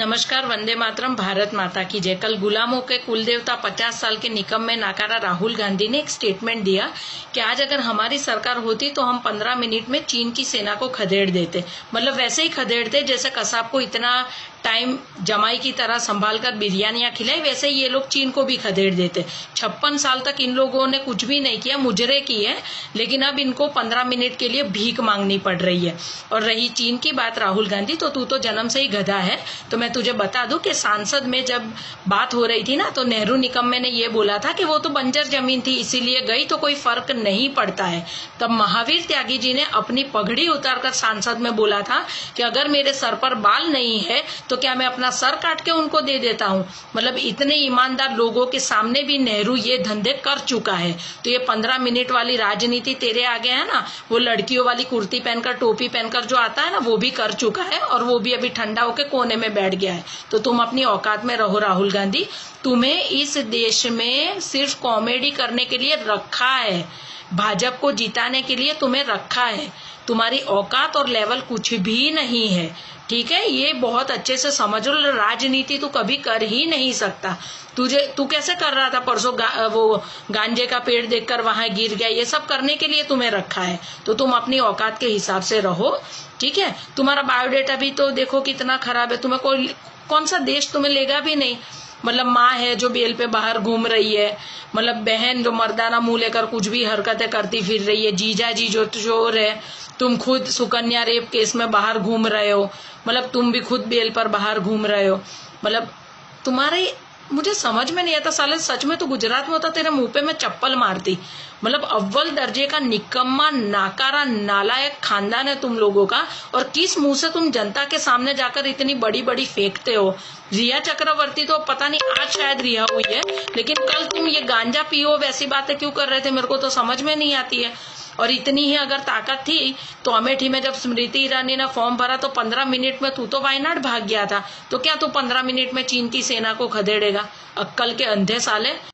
नमस्कार। वंदे मातरम। भारत माता की जय। कल गुलामों के कुलदेवता 50 साल के निकम्मे नाकारा राहुल गांधी ने एक स्टेटमेंट दिया कि आज अगर हमारी सरकार होती तो हम 15 मिनट में चीन की सेना को खदेड़ देते। मतलब वैसे ही खदेड़ते जैसे कसाब को इतना टाइम जमाई की तरह संभाल कर बिरयानियां खिलाई, वैसे ही ये लोग चीन को भी खदेड़ देते। 56 साल तक इन लोगों ने कुछ भी नहीं किया, मुजरे की है, लेकिन अब इनको 15 मिनट के लिए भीख मांगनी पड़ रही है। और रही चीन की बात, राहुल गांधी, तो तू तो जन्म से ही गधा है। तो मैं तुझे बता दूं कि सांसद में जब बात हो रही थी ना, तो नेहरू निकम्मे ने ये बोला था कि वो तो बंजर जमीन थी इसीलिए गई, तो कोई फर्क नहीं पड़ता है। तब महावीर त्यागी जी ने अपनी पगड़ी उतारकर सांसद में बोला था कि अगर मेरे सर पर बाल नहीं है तो क्या मैं अपना सर काट के उनको दे देता हूं। मतलब इतने ईमानदार लोगों के सामने भी नेहरू ये धंधे कर चुका है। तो ये 15 मिनट वाली राजनीति तेरे आगे है ना, वो लड़कियों वाली कुर्ती पहनकर टोपी पहनकर जो आता है ना, वो भी कर चुका है और वो भी अभी ठंडा होकर कोने में बैठ गया है। तो तुम अपनी औकात में रहो राहुल गांधी। तुम्हें इस देश में सिर्फ कॉमेडी करने के लिए रखा है, भाजपा को जिताने के लिए तुम्हें रखा है। तुम्हारी औकात और लेवल कुछ भी नहीं है, ठीक है। ये बहुत अच्छे से समझ लो। राजनीति तू कभी कर ही नहीं सकता। तू कैसे कर रहा था परसों वो गांजे का पेड़ देखकर वहां गिर गया। ये सब करने के लिए तुम्हें रखा है, तो तुम अपनी औकात के हिसाब से रहो, ठीक है। तुम्हारा बायोडेटा भी तो देखो कितना खराब है। तुम्हें कौन सा देश तुम्हें लेगा भी नहीं। मतलब माँ है जो बेल पे बाहर घूम रही है, मतलब बहन जो मर्दाना मुंह लेकर कुछ भी हरकतें करती फिर रही है, जीजा जी जो चोर है, तुम खुद सुकन्या रेप केस में बाहर घूम रहे हो, मतलब तुम भी खुद बेल पर बाहर घूम रहे हो। मतलब तुम्हारे मुझे समझ में नहीं आता। साले सच में तो गुजरात में होता तेरे मुंह पे मैं चप्पल मारती। मतलब अव्वल दर्जे का निकम्मा नाकारा नालायक खानदान है तुम लोगों का। और किस मुंह से तुम जनता के सामने जाकर इतनी बड़ी बड़ी फेंकते हो। रिया चक्रवर्ती तो पता नहीं आज शायद रिहा हुई है, लेकिन कल तुम ये गांजा पियो वैसी बातें क्यों कर रहे थे, मेरे को तो समझ में नहीं आती है। और इतनी ही अगर ताकत थी तो अमेठी में जब स्मृति ईरानी ने फॉर्म भरा तो 15 मिनट में तू तो वायनाड भाग गया था। तो क्या तू 15 मिनट में चीन की सेना को खदेड़ेगा? अक्कल के अंधे साले।